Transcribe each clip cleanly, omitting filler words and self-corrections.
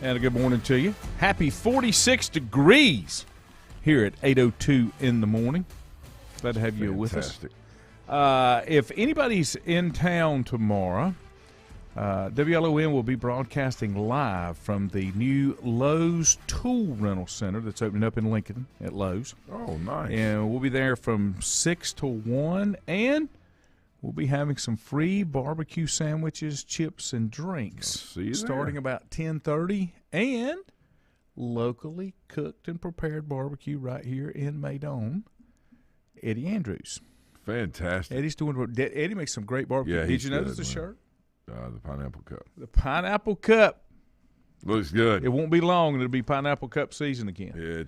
And a good morning to you. Happy 46 degrees here at 8:02 in the morning. Glad to have you with us. If anybody's in town tomorrow, WLON will be broadcasting live from the new Lowe's Tool Rental Center that's opening up in Lincoln at Lowe's. Oh, nice. And we'll be there from 6 to 1, and we'll be having some free barbecue sandwiches, chips, and drinks starting about 10:30, and locally cooked and prepared barbecue right here in Maydon. Eddie Andrews. Fantastic. Eddie makes some great barbecue. Yeah, Did you notice the shirt? The Pineapple Cup. The Pineapple Cup. Looks good. It won't be long, and it'll be Pineapple Cup season again.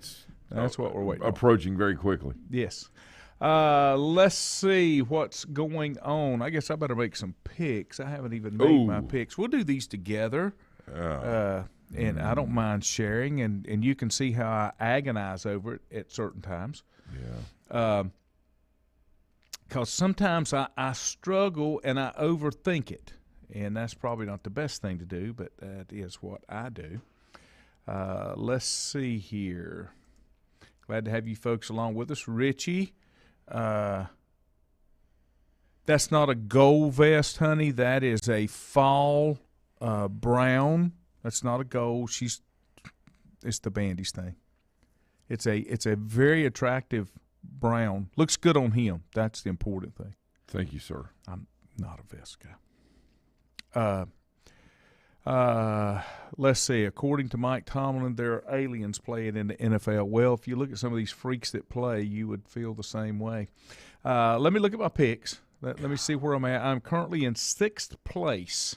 That's what we're waiting approaching very quickly. Yes. Let's see what's going on. I guess I better make some picks. I haven't even made my picks. We'll do these together, and I don't mind sharing, and you can see how I agonize over it at certain times. Yeah. Because sometimes I struggle and I overthink it, and that's probably not the best thing to do, but that is what I do. Let's see here. Glad to have you folks along with us. Richie, that's not a gold vest, honey. That is a fall brown. That's not a gold. It's the Bandy's thing. It's a very attractive brown. Looks good on him. That's the important thing. Thank you, sir. I'm not a vest guy. Let's see. According to Mike Tomlin, there are aliens playing in the NFL. Well, if you look at some of these freaks that play, you would feel the same way. Let me look at my picks. Let me see where I'm at. I'm currently in 6th place.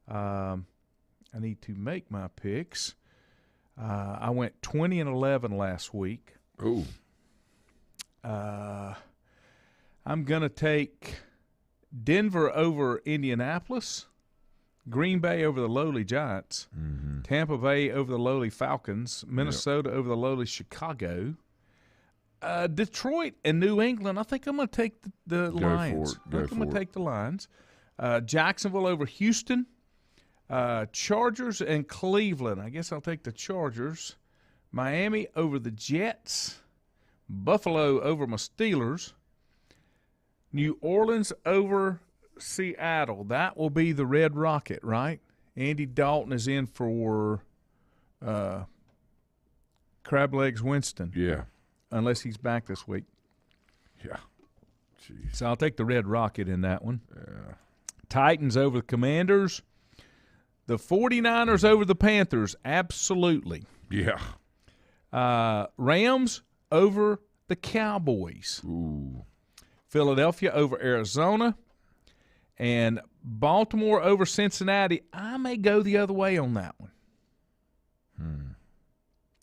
I need to make my picks. I went 20-11 last week. Ooh. I'm going to take Denver over Indianapolis, Green Bay over the lowly Giants, Tampa Bay over the lowly Falcons, Minnesota over the lowly Chicago, Detroit and New England. I think I'm going to take the Lions. I'm going to take the Lions. Jacksonville over Houston, Chargers and Cleveland. I guess I'll take the Chargers. Miami over the Jets. Buffalo over my Steelers. New Orleans over Seattle. That will be the Red Rocket, right? Andy Dalton is in for Crab Legs Winston. Yeah. Unless he's back this week. Yeah. Jeez. So I'll take the Red Rocket in that one. Yeah. Titans over the Commanders. The 49ers over the Panthers. Absolutely. Yeah. Rams over the Cowboys. Ooh. Philadelphia over Arizona. And Baltimore over Cincinnati. I may go the other way on that one.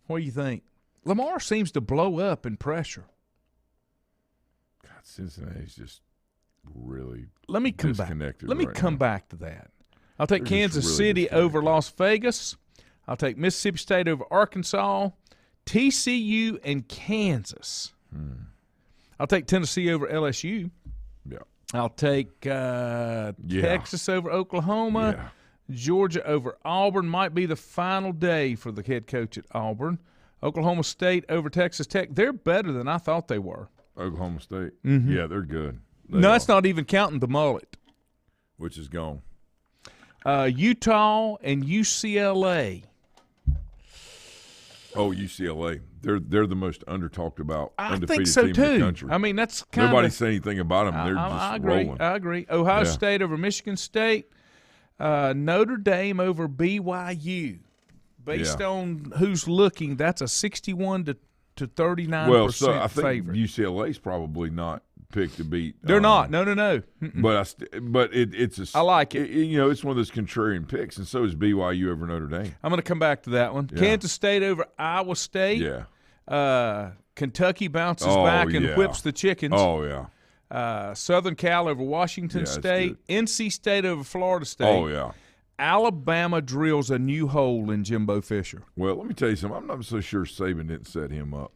What do you think? Lamar seems to blow up in pressure. God, Cincinnati's just really Let me come back to that. I'll take Kansas City over Las Vegas. I'll take Mississippi State over Arkansas. TCU and Kansas. I'll take Tennessee over LSU. Yeah. I'll take Texas over Oklahoma. Yeah. Georgia over Auburn. Might be the final day for the head coach at Auburn. Oklahoma State over Texas Tech. They're better than I thought they were. Oklahoma State. Yeah, they're good. That's not even counting the mullet. Which is gone. Utah and UCLA. Oh, UCLA. They're the most under-talked about undefeated team in the country. I mean, that's kind of – nobody's saying anything about them. They're just rolling. I agree. Ohio State over Michigan State. Notre Dame over BYU. Based on who's looking, that's a 61 to 39% well, so I think favorite. UCLA's probably not picked to beat. They're not. No. But it's I like it. It's one of those contrarian picks, and so is BYU over Notre Dame. I'm going to come back to that one. Yeah. Kansas State over Iowa State. Yeah. Kentucky bounces back and whips the chickens. Oh, yeah. Southern Cal over Washington State. NC State over Florida State. Oh, yeah. Alabama drills a new hole in Jimbo Fisher. Well, let me tell you something. I'm not so sure Saban didn't set him up.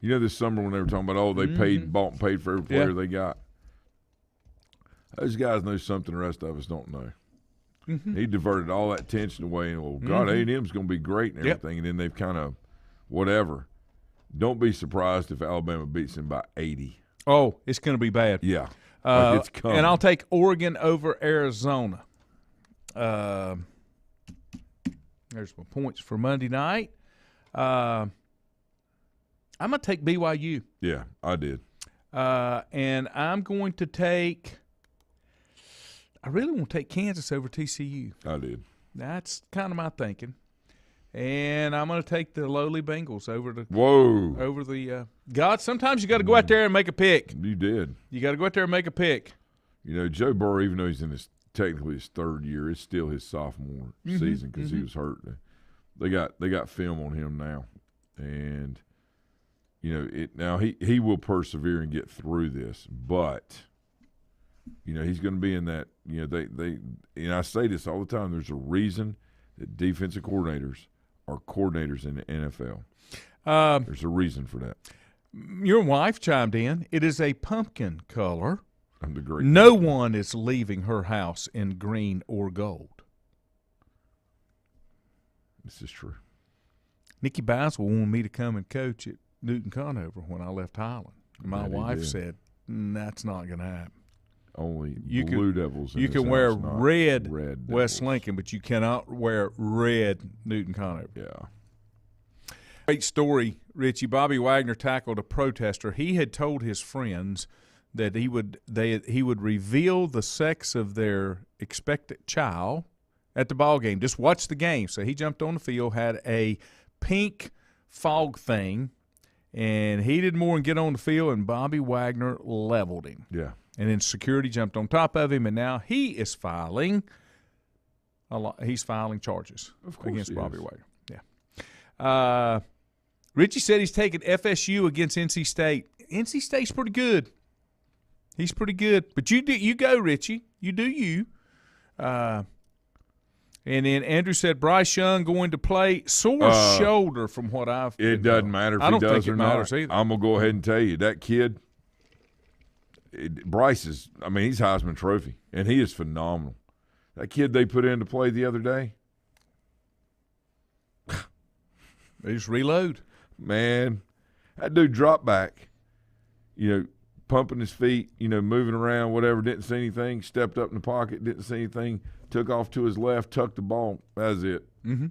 You know, this summer when they were talking about, they bought and paid for every player they got. Those guys know something the rest of us don't know. Mm-hmm. He diverted all that tension away, and well, God, A&M's going to be great and everything, and then they've kind of whatever. Don't be surprised if Alabama beats them by 80. Oh, it's going to be bad. Yeah, like it's coming. And I'll take Oregon over Arizona. There's my points for Monday night. I'm going to take BYU. Yeah, I did. And I'm going to take – I really want to take Kansas over TCU. I did. That's kind of my thinking. And I'm going to take the lowly Bengals over the God, sometimes you got to go out there and make a pick. You did. You got to go out there and make a pick. You know, Joe Burrow, even though he's in technically his third year, it's still his sophomore season because he was hurt. They got film on him now, and you know now he will persevere and get through this, but you know he's going to be in that. You know they and I say this all the time. There's a reason that defensive coordinators are coordinators in the NFL. There's a reason for that. Your wife chimed in. It is a pumpkin color. I'm the great. No one is leaving her house in green or gold. This is true. Nikki Baswell wanted me to come and coach at Newton Conover when I left Highland. My wife said, that's not going to happen. Only Blue Devils. You can wear red West Devils. Lincoln, but you cannot wear red Newton Conover. Yeah. Great story, Richie. Bobby Wagner tackled a protester. He had told his friends that he would reveal the sex of their expected child at the ball game. Just watch the game. So he jumped on the field, had a pink fog thing, and he did more than get on the field, and Bobby Wagner leveled him. Yeah. And then security jumped on top of him, and now he is filing charges against Bobby Wagner. Yeah. Richie said he's taking FSU against NC State. NC State's pretty good. He's pretty good. But you go, Richie. You do you. And then Andrew said Bryce Young going to play sore shoulder from what I've been It doesn't matter if I don't he does think or it not. matters either. I'm going to go ahead and tell you, that kid, Bryce is – I mean, he's Heisman Trophy, and he is phenomenal. That kid they put in to play the other day. They just reload. Man, that dude dropped back, you know, pumping his feet, you know, moving around, whatever, didn't see anything, stepped up in the pocket, didn't see anything, took off to his left, tucked the ball. That's it. Mm-hmm.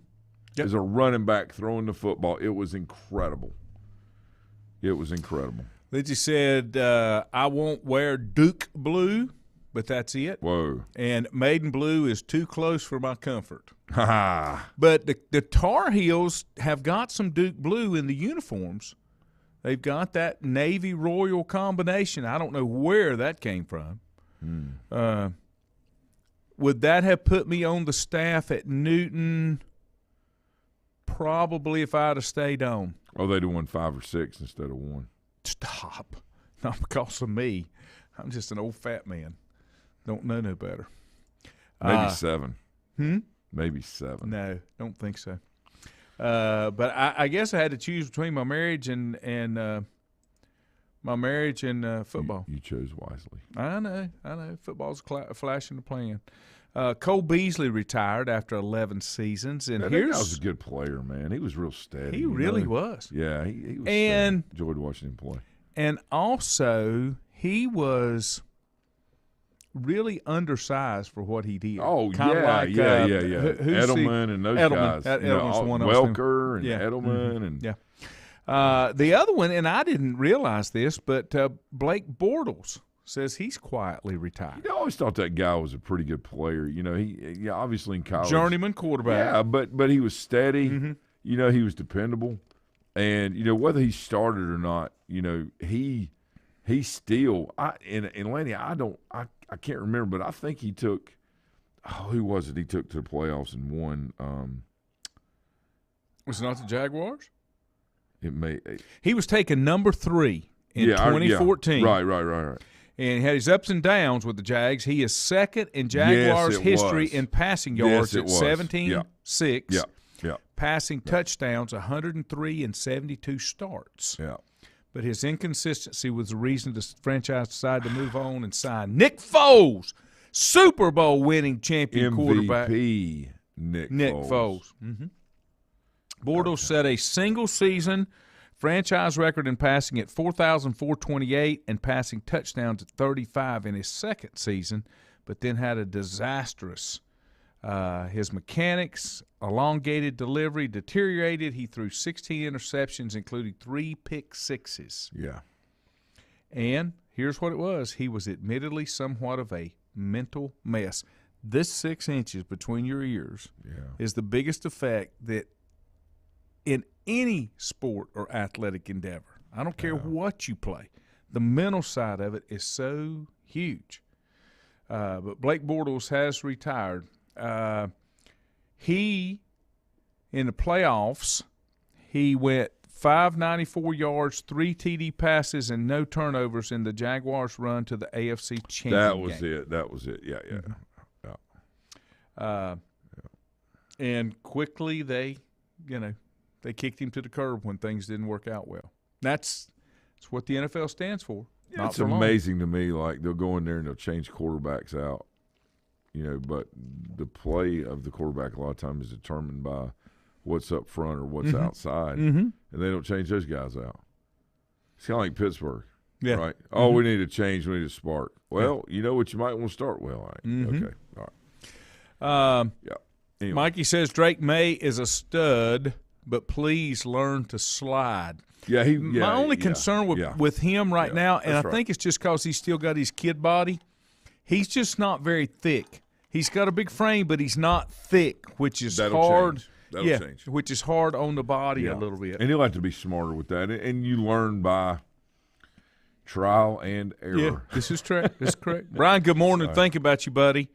Yep. As a running back throwing the football, it was incredible. It was incredible. Lidgy said, I won't wear Duke blue, but that's it. Whoa. And Maiden blue is too close for my comfort. Ha ha. But the Tar Heels have got some Duke blue in the uniforms. They've got that Navy Royal combination. I don't know where that came from. Would that have put me on the staff at Newton? Probably if I'd have stayed on. Oh, they'd have won 5 or 6 instead of 1. Stop. Not because of me. I'm just an old fat man. Don't know no better. Maybe 7. Hmm? Maybe 7. No, don't think so. But I guess I had to choose between my marriage and football. You chose wisely. I know. Football's a flash in the pan. Cole Beasley retired after 11 seasons, and that was a good player, man. He was real steady. He really was. Yeah, he was. And steady. Enjoyed watching him play. And also, he was really undersized for what he did. Oh, Kinda like, Edelman and those guys. Edelman's one Welker and Edelman. And the other one, and I didn't realize this, but Blake Bortles says he's quietly retired. I always thought that guy was a pretty good player. You know, he obviously in college. Journeyman quarterback. Yeah, but he was steady. Mm-hmm. You know, he was dependable. And, you know, whether he started or not, you know, he still in Lanny, I can't remember, but I think he took who was it he took to the playoffs and won? Was it not the Jaguars? He was taken number 3 in 2014. Right. And he had his ups and downs with the Jags. He is second in Jaguars history in passing yards at 17-6. Yeah. Passing touchdowns, 103 and 72 starts. Yeah. But his inconsistency was the reason the franchise decided to move on and sign Nick Foles. Super Bowl winning champion quarterback. MVP Nick Foles. Mm-hmm. Bortles set a single-season franchise record in passing at 4,428 and passing touchdowns at 35 in his second season, but then had a disastrous. His mechanics, elongated delivery, deteriorated. He threw 16 interceptions, including 3 pick sixes. Yeah. And here's what it was. He was admittedly somewhat of a mental mess. This 6 inches between your ears is the biggest effect that in any sport or athletic endeavor, I don't care what you play, the mental side of it is so huge. But Blake Bortles has retired. He, in the playoffs, he went 594 yards, 3 TD passes, and no turnovers in the Jaguars' run to the AFC championship. That was it. Yeah. And quickly they kicked him to the curb when things didn't work out well. That's what the NFL stands for. Yeah, it's amazing to me. Like, they'll go in there and they'll change quarterbacks out, but the play of the quarterback a lot of times is determined by what's up front or what's outside, and they don't change those guys out. It's kind of like Pittsburgh, right? Oh, we need a change. We need a spark. Well, you know what you might want to start well. Right? Okay, all right. Anyway. Mikey says Drake May is a stud, but please learn to slide. My only concern with him right now, and I think it's just because he's still got his kid body, he's just not very thick. He's got a big frame, but he's not thick, which is hard. That'll change. Which is hard on the body a little bit. And he'll have to be smarter with that. And you learn by trial and error. Yeah, this is correct. This is correct. Brian, good morning. Think about you, buddy.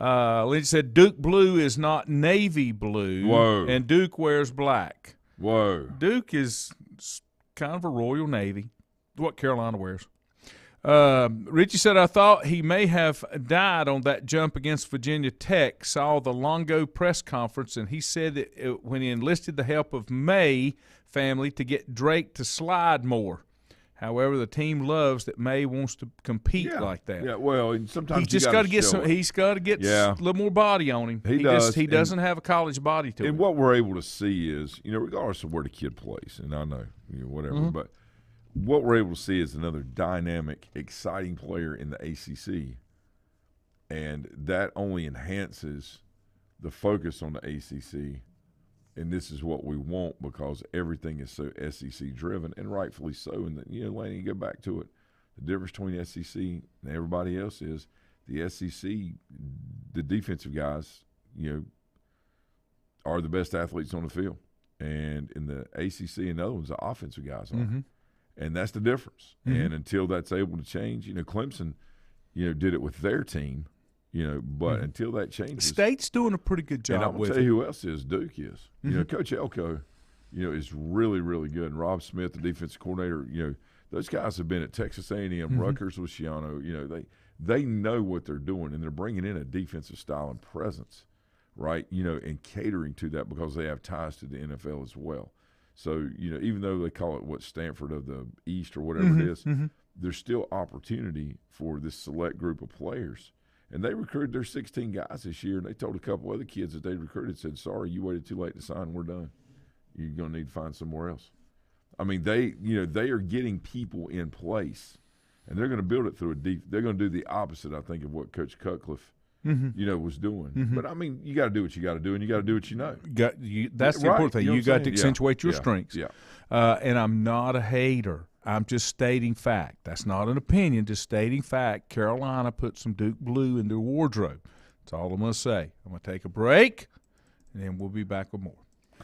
Lindsay said Duke blue is not navy blue. Whoa. And Duke wears black. Whoa. Duke is kind of a Royal Navy, what Carolina wears. Richie said, I thought he may have died on that jump against Virginia Tech. Saw the Longo press conference, and he said that when he enlisted the help of May family to get Drake to slide more. However, the team loves that May wants to compete like that. Yeah, well, and sometimes he's just got to get some. He's got to get a little more body on him. He doesn't have a college body to him. And what we're able to see is, regardless of where the kid plays, and I know, whatever, but what we're able to see is another dynamic, exciting player in the ACC, and that only enhances the focus on the ACC. And this is what we want because everything is so SEC driven, and rightfully so. And Lanny, you go back to it. The difference between the SEC and everybody else is the SEC, the defensive guys, are the best athletes on the field, and in the ACC and other ones, the offensive guys are, and that's the difference. And until that's able to change, Clemson, did it with their team. But until that changes, State's doing a pretty good job. And I'm going to tell you who else is. Duke is. Coach Elko, is really, really good. And Rob Smith, the defensive coordinator, those guys have been at Texas A&M, Rutgers with Schiano. They know what they're doing, and they're bringing in a defensive style and presence, right? And catering to that because they have ties to the NFL as well. So, even though they call it Stanford of the East or whatever it is, there's still opportunity for this select group of players. And they recruited their 16 guys this year, and they told a couple other kids that they recruited, said, sorry, you waited too late to sign. We're done. You're going to need to find somewhere else. I mean, they are getting people in place, and they're going to build it through they're going to do the opposite, I think, of what Coach Cutcliffe, was doing. But, I mean, you got to do what you got to do, and you got to do what you know. That's the important thing. You got to accentuate your strengths. Yeah. And I'm not a hater. I'm just stating fact. That's not an opinion, just stating fact. Carolina put some Duke blue in their wardrobe. That's all I'm going to say. I'm going to take a break, and then we'll be back with more.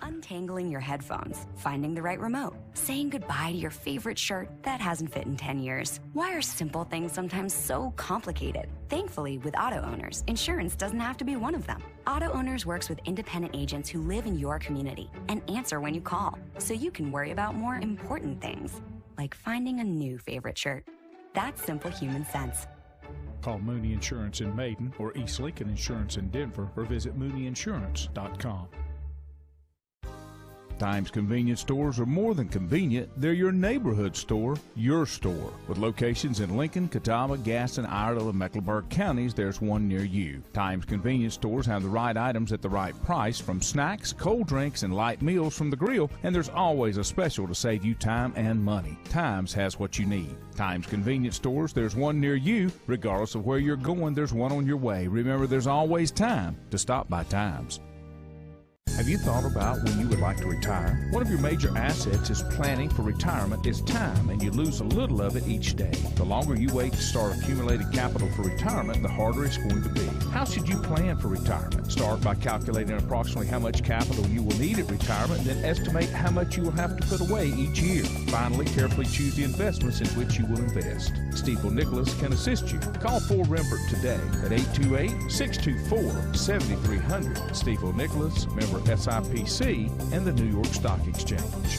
Untangling your headphones, finding the right remote, saying goodbye to your favorite shirt that hasn't fit in 10 years. Why are simple things sometimes so complicated? Thankfully, with Auto Owners, insurance doesn't have to be one of them. Auto Owners works with independent agents who live in your community and answer when you call, so you can worry about more important things, like finding a new favorite shirt. That's simple human sense. Call Mooney Insurance in Maiden or East Lincoln Insurance in Denver or visit mooneyinsurance.com. Times convenience stores are more than convenient. They're your neighborhood store, your store. With locations in Lincoln, Catawba, Gaston, Iredell, and Mecklenburg counties, there's one near you. Times convenience stores have the right items at the right price, from snacks, cold drinks, and light meals from the grill, and there's always a special to save you time and money. Times has what you need. Times convenience stores, there's one near you. Regardless of where you're going, there's one on your way. Remember, there's always time to stop by Times. Have you thought about when you would like to retire? One of your major assets is planning for retirement is time, and you lose a little of it each day. The longer you wait to start accumulating capital for retirement, the harder it's going to be. How should you plan for retirement? Start by calculating approximately how much capital you will need at retirement, then estimate how much you will have to put away each year. Finally, carefully choose the investments in which you will invest. Stifel Nicholas can assist you. Call Ford Rembert today at 828-624-7300. Stifel Nicholas, member SIPC, and the New York Stock Exchange.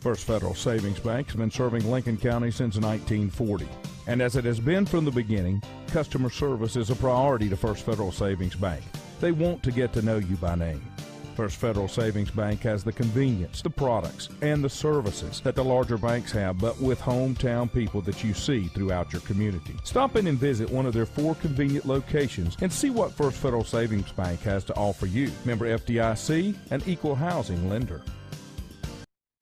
First Federal Savings Bank has been serving Lincoln County since 1940. And as it has been from the beginning, customer service is a priority to First Federal Savings Bank. They want to get to know you by name. First Federal Savings Bank has the convenience, the products, and the services that the larger banks have, but with hometown people that you see throughout your community. Stop in and visit one of their 4 convenient locations and see what First Federal Savings Bank has to offer you. Member FDIC, an equal housing lender.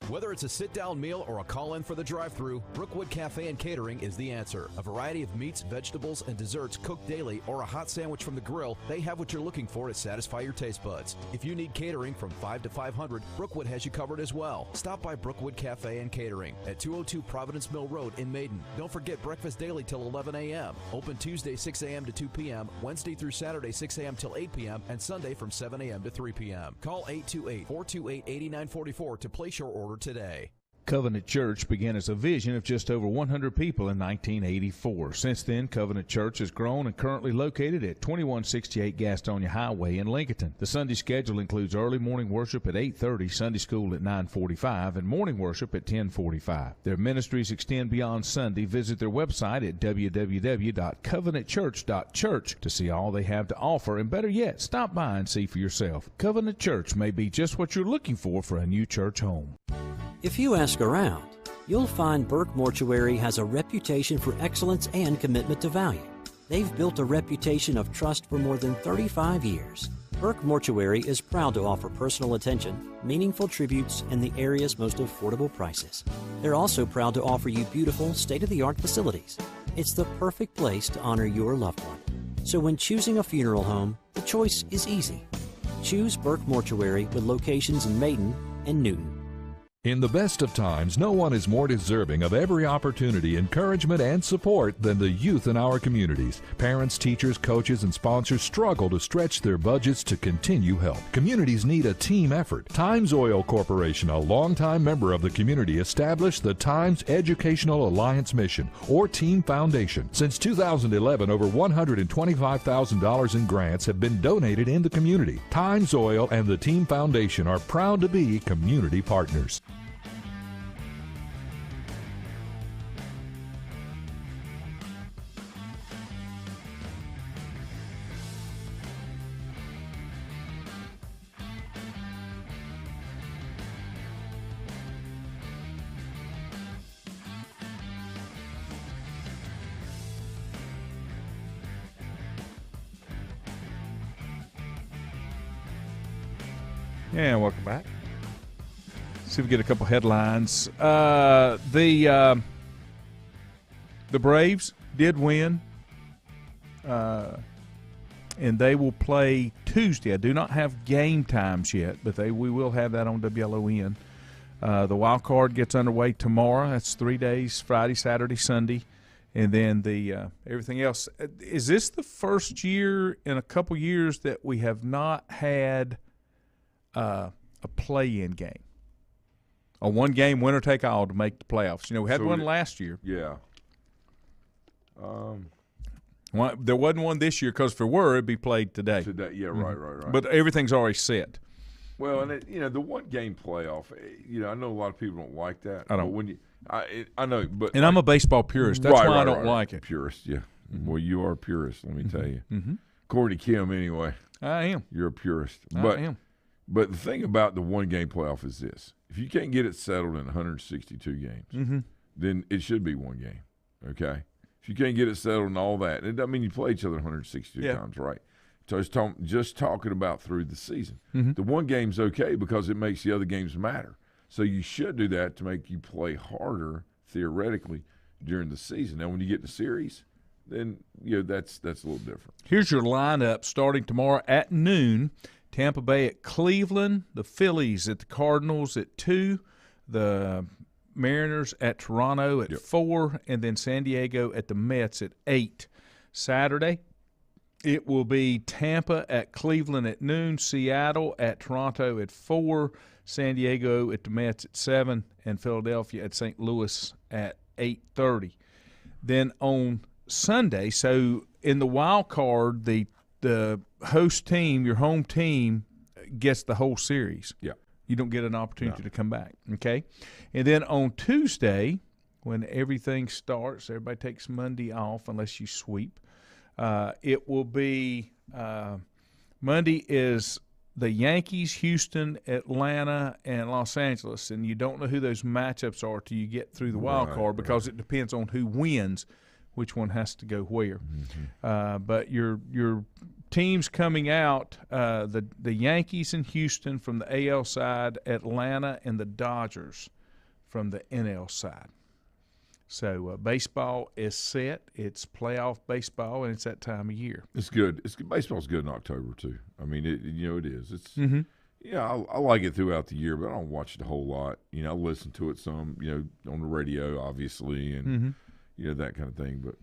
Whether it's a sit-down meal or a call-in for the drive-thru, Brookwood Cafe and Catering is the answer. A variety of meats, vegetables, and desserts cooked daily, or a hot sandwich from the grill, they have what you're looking for to satisfy your taste buds. If you need catering from 5 to 500, Brookwood has you covered as well. Stop by Brookwood Cafe and Catering at 202 Providence Mill Road in Maiden. Don't forget breakfast daily till 11 a.m. Open Tuesday 6 a.m. to 2 p.m., Wednesday through Saturday 6 a.m. till 8 p.m., and Sunday from 7 a.m. to 3 p.m. Call 828-428-8944 to place your order today. Covenant Church began as a vision of just over 100 people in 1984. Since then, Covenant Church has grown and currently located at 2168 Gastonia Highway in Lincoln. The Sunday schedule includes early morning worship at 8:30, Sunday school at 9:45, and morning worship at 10:45. Their ministries extend beyond Sunday. Visit their website at www.covenantchurch.church to see all they have to offer, and better yet, stop by and see for yourself. Covenant Church may be just what you're looking for a new church home. If you ask around, you'll find Burke Mortuary has a reputation for excellence and commitment to value. They've built a reputation of trust for more than 35 years. Burke Mortuary is proud to offer personal attention, meaningful tributes, and the area's most affordable prices. They're also proud to offer you beautiful, state-of-the-art facilities. It's the perfect place to honor your loved one. So when choosing a funeral home, the choice is easy. Choose Burke Mortuary with locations in Maiden and Newton. In the best of times, no one is more deserving of every opportunity, encouragement, and support than the youth in our communities. Parents, teachers, coaches, and sponsors struggle to stretch their budgets to continue help. Communities need a team effort. Times Oil Corporation, a longtime member of the community, established the Times Educational Alliance Mission, or Team Foundation. Since 2011, over $125,000 in grants have been donated in the community. Times Oil and the Team Foundation are proud to be community partners. And welcome back. See if we get a couple headlines. The Braves did win, and they will play Tuesday. I do not have game times yet, but we will have that on WLON. The wild card gets underway tomorrow. That's 3 days: Friday, Saturday, Sunday, and then the everything else. Is this the first year in a couple years that we have not had a play-in game? A one-game winner-take-all to make the playoffs. You know, we had one last year. Yeah. There wasn't one this year because if there were, it'd be played today. Yeah, right. But everything's already set. Well, and the one-game playoff. I know a lot of people don't like that. I don't. But when you, I know, but I'm a baseball purist. That's why I don't like it. Purist, yeah. Mm-hmm. Well, you are a purist. Let me tell you. Mm-hmm. According to Kim, anyway. I am. You're a purist. I am. But the thing about the one-game playoff is this. If you can't get it settled in 162 games, then it should be one game, okay? If you can't get it settled and all that, it doesn't mean you play each other 162 times, right? So just talking about through the season. The one game's okay because it makes the other games matter. So you should do that to make you play harder, theoretically, during the season. Now, when you get to series, then that's a little different. Here's your lineup starting tomorrow at noon. Tampa Bay at Cleveland, the Phillies at the Cardinals at 2, the Mariners at Toronto at 4, and then San Diego at the Mets at 8. Saturday, it will be Tampa at Cleveland at noon, Seattle at Toronto at 4, San Diego at the Mets at 7, and Philadelphia at St. Louis at 8:30. Then on Sunday, so in the wild card, the host team, your home team, gets the whole series. Yeah. You don't get an opportunity to come back, okay? And then on Tuesday, when everything starts, everybody takes Monday off unless you sweep. It will be Monday is the Yankees, Houston, Atlanta, and Los Angeles, and you don't know who those matchups are till you get through the wild card because it depends on who wins, which one has to go where. But your teams coming out, the Yankees in Houston from the AL side, Atlanta, and the Dodgers from the NL side. So baseball is set. It's playoff baseball, and it's that time of year. It's good. Baseball's good in October too. I mean, it is. It's I like it throughout the year, but I don't watch it a whole lot. I listen to it some, on the radio, obviously, and that kind of thing. But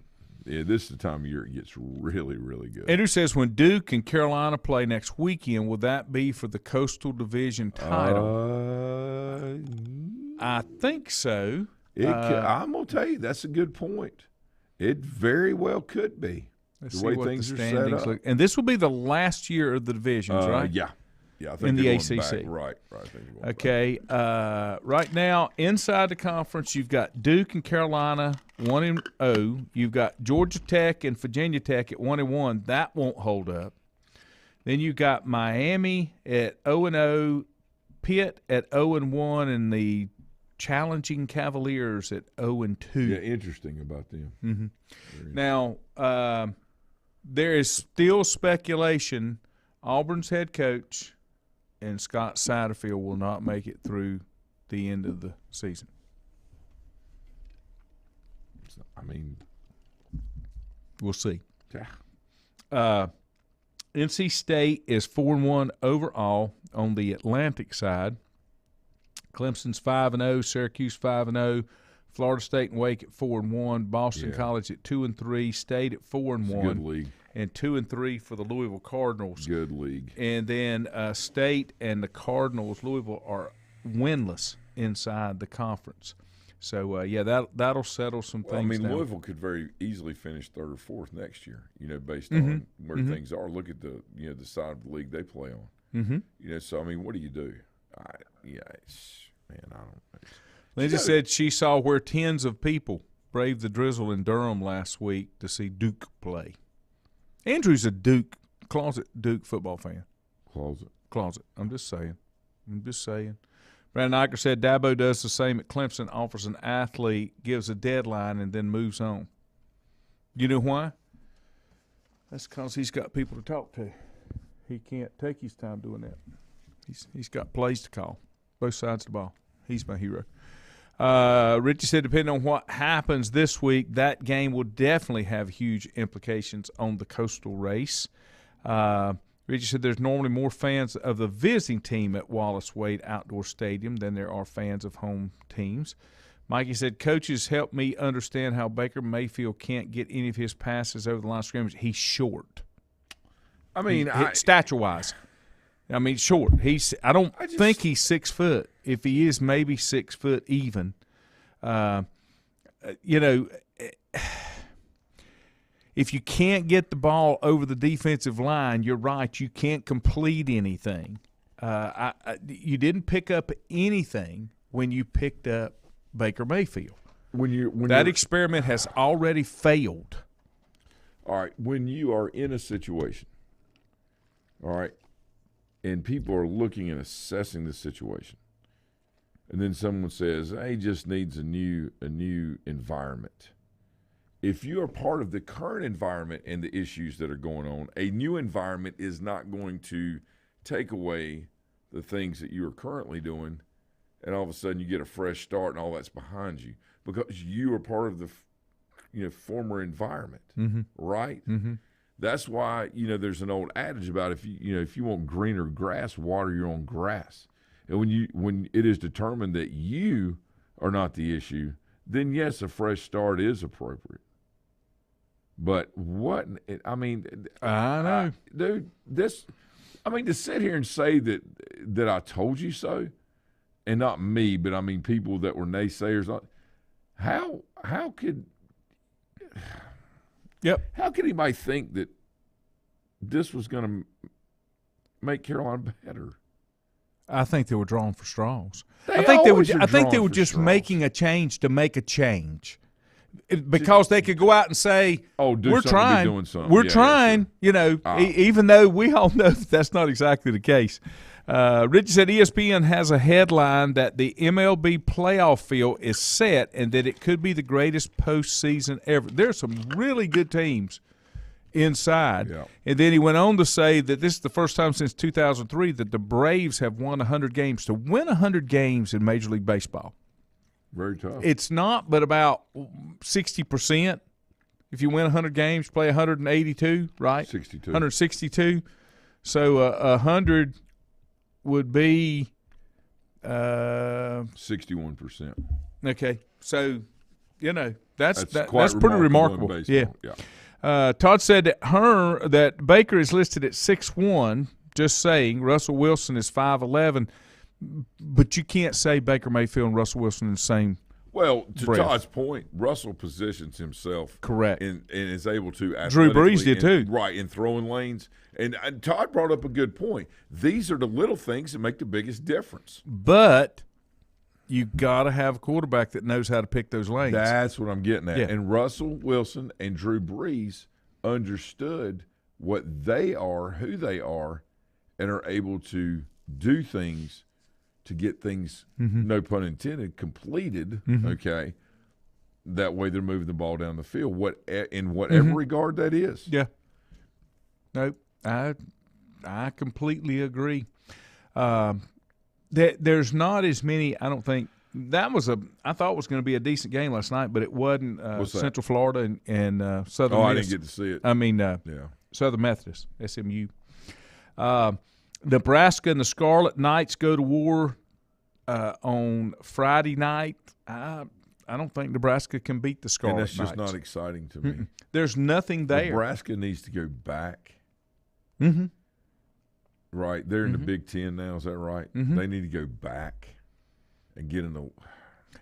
yeah, this is the time of year it gets really, really good. Andrew says, when Duke and Carolina play next weekend, will that be for the Coastal Division title? I think so. I'm going to tell you, that's a good point. It very well could be. Let's the way see what things the are standings set up. look. And this will be the last year of the divisions, right? Yeah. I think in the they're ACC. going back. Right. I think they're going Okay. Right now, inside the conference, you've got Duke and Carolina 1-0. You've got Georgia Tech and Virginia Tech at 1-1. That won't hold up. Then you've got Miami at 0-0, Pitt at 0-1, and the challenging Cavaliers at 0-2. Yeah, interesting about them. Now, there is still speculation Auburn's head coach and Scott Satterfield will not make it through the end of the season. I mean, we'll see. Yeah. NC State is 4-1 overall on the Atlantic side. Clemson's 5-0, Syracuse 5-0, Florida State and Wake at 4-1, Boston College at 2-3, State at 4-1. Good league. And 2-3 for the Louisville Cardinals. Good league. And then State and the Cardinals, Louisville, are winless inside the conference. So that'll settle some things. I mean, down. Louisville could very easily finish 3rd or 4th next year. Based on where things are. Look at the the side of the league they play on. So I mean, what do you do? I don't. Lindsay said she saw where tens of people braved the drizzle in Durham last week to see Duke play. Andrew's a closet Duke football fan. Closet. I'm just saying. Brandon Eicher said Dabo does the same at Clemson, offers an athlete, gives a deadline, and then moves on. You know why? That's because he's got people to talk to. He can't take his time doing that. He's got plays to call, both sides of the ball. He's my hero. Richie said, depending on what happens this week, that game will definitely have huge implications on the Coastal race. Richie said there's normally more fans of the visiting team at Wallace Wade Outdoor Stadium than there are fans of home teams. Mikey said, coaches help me understand how Baker Mayfield can't get any of his passes over the line of scrimmage. He's short. I mean, stature-wise. I mean, short. I don't think he's 6 foot. If he is, maybe 6 foot even. If you can't get the ball over the defensive line, you're right. You can't complete anything. You didn't pick up anything when you picked up Baker Mayfield. That experiment has already failed. All right. When you are in a situation, all right, and people are looking and assessing the situation, and then someone says, "Hey, he just needs a new environment." If you are part of the current environment and the issues that are going on, a new environment is not going to take away the things that you are currently doing, and all of a sudden you get a fresh start and all that's behind you because you are part of the former environment, right? Mm-hmm. That's why there's an old adage about if you want greener grass, water your own grass. And when it is determined that you are not the issue, then yes, a fresh start is appropriate. But I know, dude. To sit here and say that I told you so, and not me, but I mean people that were naysayers. How could? Yep. How could anybody think that this was going to make Carolina better? I think they were drawing for straws. I think they were just making a change to make a change. Because they could go out and say, we're trying. We're trying, even though we all know that's not exactly the case. Richard said ESPN has a headline that the MLB playoff field is set and that it could be the greatest postseason ever. There's some really good teams inside. Yeah. And then he went on to say that this is the first time since 2003 that the Braves have won 100 games. To win 100 games in Major League Baseball, very tough. It's not, but about 60%. If you win 100 games, play 182, right? 62. 162. So 100 would be 61%. Okay. So, that's pretty remarkable. Yeah. Todd said that Baker is listed at 6'1", just saying. Russell Wilson is 5'11". But you can't say Baker Mayfield and Russell Wilson in the same Well, to breath. Todd's point, Russell positions himself correct and is able to Drew Brees did too. Right, in throwing lanes. And Todd brought up a good point. These are the little things that make the biggest difference. But you got to have a quarterback that knows how to pick those lanes. That's what I'm getting at. Yeah. And Russell Wilson and Drew Brees understood what they are, who they are, and are able to do things to get things, no pun intended, completed, okay? That way they're moving the ball down the field, in whatever regard that is. Yeah. Nope. I completely agree. There's not as many, I don't think. I thought it was going to be a decent game last night, but it wasn't. Central Florida and Southern Miss. I didn't get to see it. I mean, Southern Methodist, SMU. Nebraska and the Scarlet Knights go to war on Friday night. I don't think Nebraska can beat the Scarlet Knights. And that's just not exciting to me. There's nothing there. Nebraska needs to go back. Right. They're in the Big Ten now. Is that right? They need to go back and get in the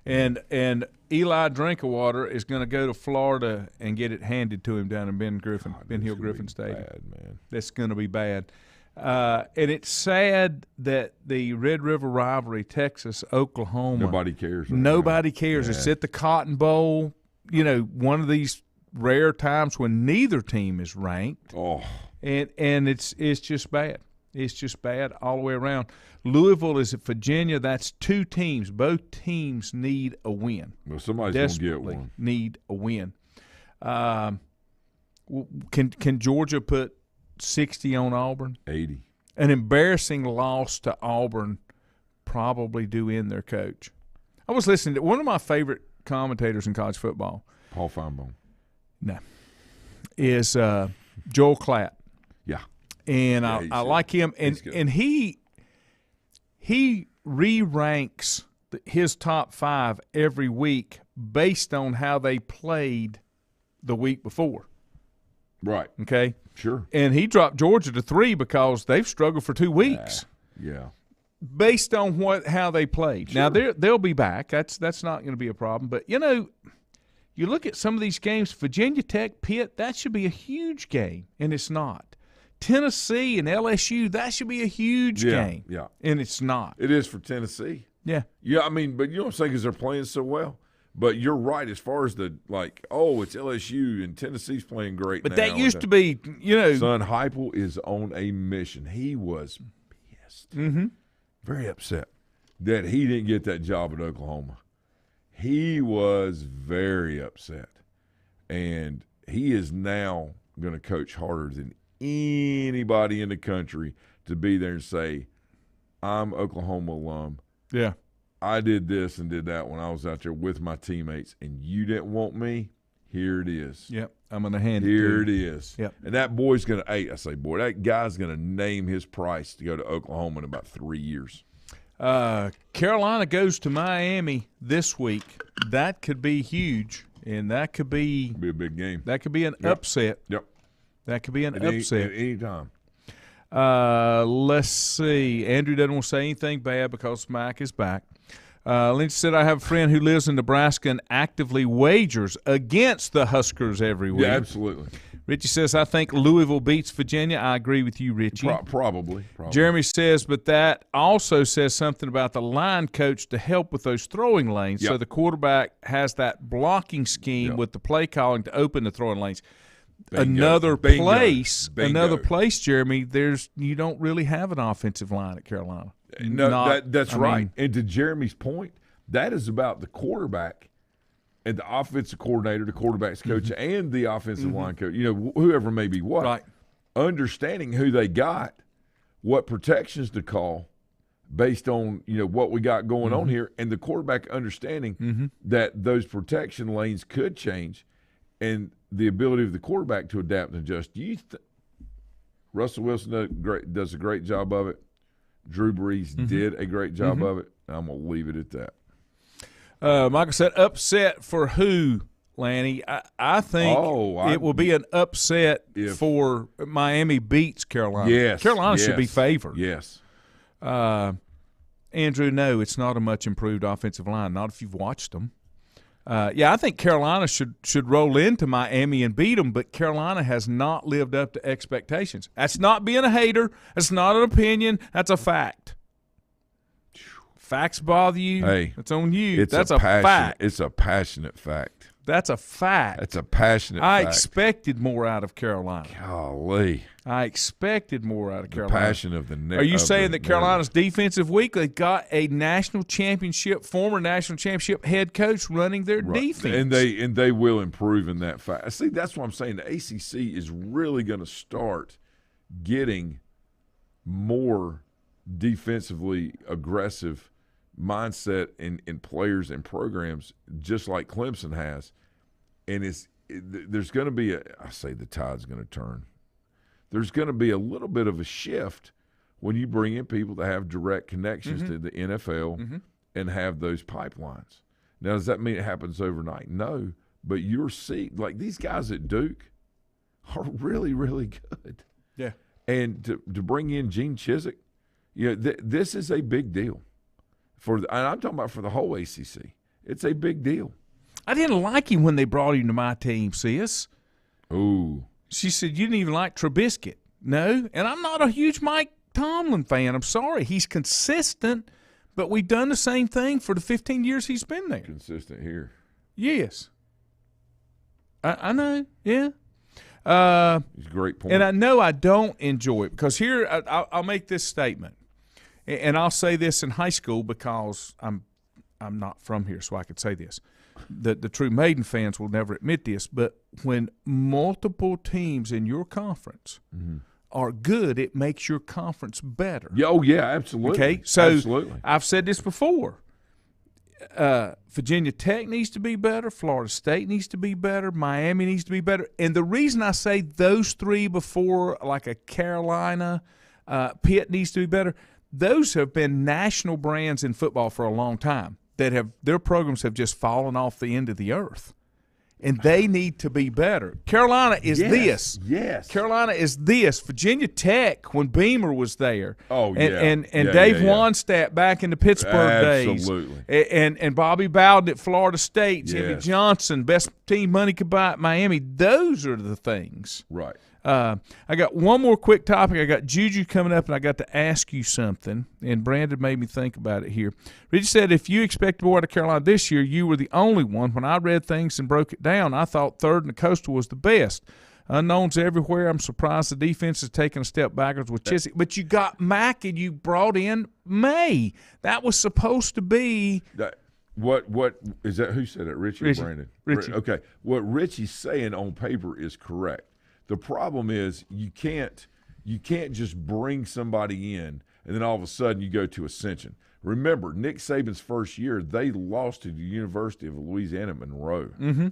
And Eli Drinkwater is going to go to Florida and get it handed to him down in Ben Hill Griffin Stadium. Bad, man. That's going to be bad. And it's sad that the Red River rivalry, Texas, Oklahoma. Nobody cares. Nobody cares. It's at the Cotton Bowl. One of these rare times when neither team is ranked. Oh. And it's just bad. It's just bad all the way around. Louisville is at Virginia. That's two teams. Both teams need a win. Well, somebody's going to get one. Need a win. Can Georgia put 60 on Auburn? 80. An embarrassing loss to Auburn probably do in their coach. I was listening to one of my favorite commentators in college football. Paul Feinbaum. No. Is Joel Klatt. Yeah. And I like him. And he re-ranks his top five every week based on how they played the week before. Right. Okay? Sure. And he dropped Georgia to 3 because they've struggled for 2 weeks. Yeah. Based on how they played. Sure. Now, they'll be back. That's not going to be a problem. But, you look at some of these games, Virginia Tech, Pitt, that should be a huge game, and it's not. Tennessee and LSU, that should be a huge game. Yeah. And it's not. It is for Tennessee. Yeah. Yeah, I mean, but you know what I'm saying, because they're playing so well. But you're right as far as it's LSU and Tennessee's playing great but now. That used to be, Son Heupel is on a mission. He was pissed, very upset that he didn't get that job at Oklahoma. He was very upset, and he is now going to coach harder than anybody in the country to be there and say, I'm Oklahoma alum. Yeah. I did this and did that when I was out there with my teammates, and you didn't want me. Here it is. Yep. I'm going to hand it to Here you. it is. Yep. And that boy's going to, I say, boy, that guy's going to name his price to go to Oklahoma in about 3 years. Carolina goes to Miami this week. That could be huge, and that could be It'll be a big game. That could be an upset. Yep. That could be an upset. At any time. Let's see. Andrew doesn't want to say anything bad because Mike is back. Lynch said, I have a friend who lives in Nebraska and actively wagers against the Huskers every week. Yeah, absolutely. Richie says, I think Louisville beats Virginia. I agree with you, Richie. Probably. Jeremy says, but that also says something about the line coach to help with those throwing lanes. Yep. So the quarterback has that blocking scheme with the play calling to open the throwing lanes. Bingo. Another Bingo. place, Bingo. Jeremy, you don't really have an offensive line at Carolina. No, that's right. And to Jeremy's point, that is about the quarterback and the offensive coordinator, the quarterback's coach, and the offensive line coach, whoever may be what. Right. Understanding who they got, what protections to call based on, what we got going on here, and the quarterback understanding that those protection lanes could change and the ability of the quarterback to adapt and adjust. Russell Wilson does a great job of it. Drew Brees did a great job of it. I'm going to leave it at that. Michael said, upset for who, Lanny? I think it will be an upset for Miami beats Carolina. Yes. Carolina should be favored. Yes. Andrew, no, it's not a much improved offensive line, not if you've watched them. I think Carolina should roll into Miami and beat them, but Carolina has not lived up to expectations. That's not being a hater. That's not an opinion. That's a fact. Facts bother you. Hey, it's on you. That's a fact. It's a passionate fact. That's a fact. That's a passionate I fact. expected more out of Carolina. Golly. I expected more out of The Carolina. passion of the Are you saying that Carolina's defensive week, they got a former national championship head coach running their defense? And they will improve in that fact. See, that's what I'm saying. The ACC is really going to start getting more defensively aggressive mindset in players and programs, just like Clemson has. And there's going to be the tide's going to turn. There's going to be a little bit of a shift when you bring in people that have direct connections to the NFL and have those pipelines. Now, does that mean it happens overnight? No, but you're seeing, like, these guys at Duke are really, really good. Yeah. And to bring in Gene Chizik, this is a big deal. And I'm talking about for the whole ACC. It's a big deal. I didn't like him when they brought him to my team, sis. Ooh. She said, you didn't even like Trubisky. No, and I'm not a huge Mike Tomlin fan. I'm sorry. He's consistent, but we've done the same thing for the 15 years he's been there. Consistent here. Yes. I know, yeah. It's a great point. And I know I don't enjoy it because here I'll make this statement, and I'll say this in high school because I'm not from here, so I could say this. The true Maiden fans will never admit this, but when multiple teams in your conference are good, it makes your conference better. Yeah, oh, yeah, absolutely. Okay, so absolutely. I've said this before. Virginia Tech needs to be better. Florida State needs to be better. Miami needs to be better. And the reason I say those three before, like a Carolina, Pitt needs to be better, those have been national brands in football for a long time that have their programs have just fallen off the end of the earth. And they need to be better. Carolina is this. Yes. Carolina is this. Virginia Tech, when Beamer was there. Oh, and Dave Wannstedt back in the Pittsburgh days. Absolutely. And Bobby Bowden at Florida State. Jimmy Yes. Johnson, best team money could buy at Miami. Those are the things. Right. I got one more quick topic. I got Juju coming up, and I got to ask you something. And Brandon made me think about it here. Richie said, if you expect more out of Carolina this year, you were the only one. When I read things and broke it down, I thought third in the Coastal was the best. unknowns everywhere. I'm surprised the defense is taking a step backwards with Chiswick. But you got Mack and you brought in May. That was supposed to be What is that? Who said it? Richie or Brandon? Richie. Okay. What Richie's saying on paper is correct. The problem is you can't just bring somebody in and then all of a sudden you go to Ascension. Remember, Nick Saban's first year, they lost to the University of Louisiana Monroe. Mm-hmm.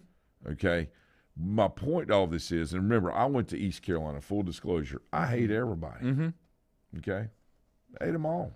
Okay? My point to all this is, and remember, I went to East Carolina, full disclosure. I hate everybody. Mm-hmm. Okay? I hate them all.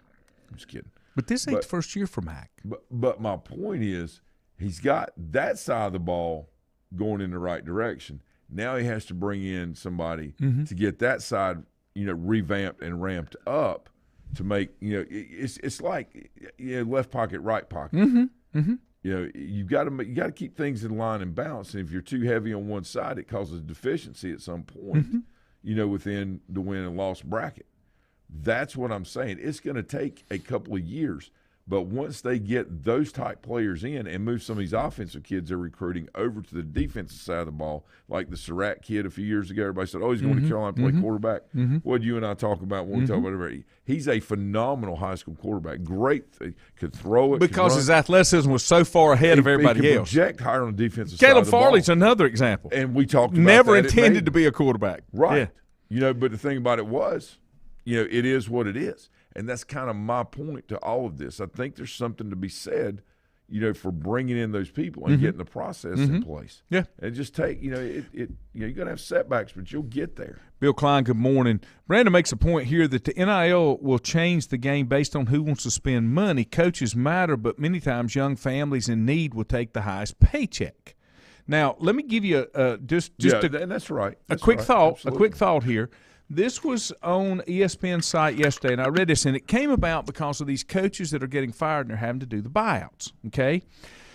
I'm just kidding. But this ain't the first year for Mack. But my point is, he's got that side of the ball going in the right direction. Now he has to bring in somebody to get that side, revamped and ramped up to make, it's like left pocket, right pocket. Mm-hmm. Mm-hmm. You got to keep things in line and balance. And if you're too heavy on one side, it causes deficiency at some point, within the win and loss bracket. That's what I'm saying. It's going to take a couple of years. But once they get those type players in and move some of these offensive kids they're recruiting over to the defensive side of the ball, like the Surratt kid a few years ago, everybody said, he's going to Carolina to play quarterback. What you and I talk about when we talk about it? He's a phenomenal high school quarterback. Great. Could throw it. Because his athleticism was so far ahead of everybody he else. Project higher on the defensive side Caleb of the Farley's ball. another example. And we talked about Never that intended to be a quarterback. Right. Yeah. But the thing about it was, it is what it is. And that's kind of my point to all of this. I think there's something to be said, for bringing in those people and getting the process in place. Yeah. And just take, you're going to have setbacks, but you'll get there. Bill Klein, good morning. Brandon makes a point here that the NIL will change the game based on who wants to spend money. Coaches matter, but many times young families in need will take the highest paycheck. Now, let me give you and that's right. A quick thought. Absolutely. A quick thought here. This was on ESPN's site yesterday, and I read this, and it came about because of these coaches that are getting fired and they're having to do the buyouts, okay?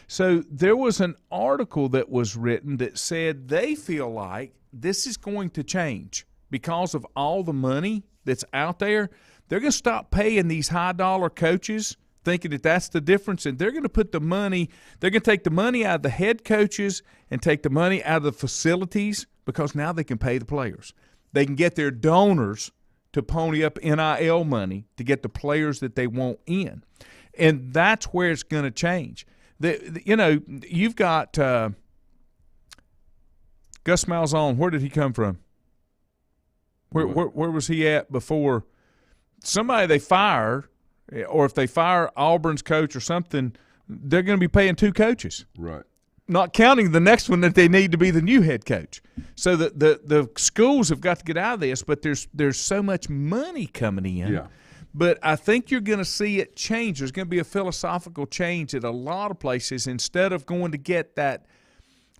So there was an article that was written that said they feel like this is going to change because of all the money that's out there. They're going to stop paying these high-dollar coaches thinking that that's the difference, and they're going to put the money – they're going to take the money out of the head coaches and take the money out of the facilities because now they can pay the players. They can get their donors to pony up NIL money to get the players that they want in. And that's where it's going to change. You've got Gus Malzahn. Where did he come from? Where was he at before? Somebody they fire, or if they fire Auburn's coach or something, they're going to be paying two coaches. Right. Not counting the next one that they need to be the new head coach. So the schools have got to get out of this, but there's so much money coming in. Yeah. But I think you're going to see it change. There's going to be a philosophical change at a lot of places. Instead of going to get that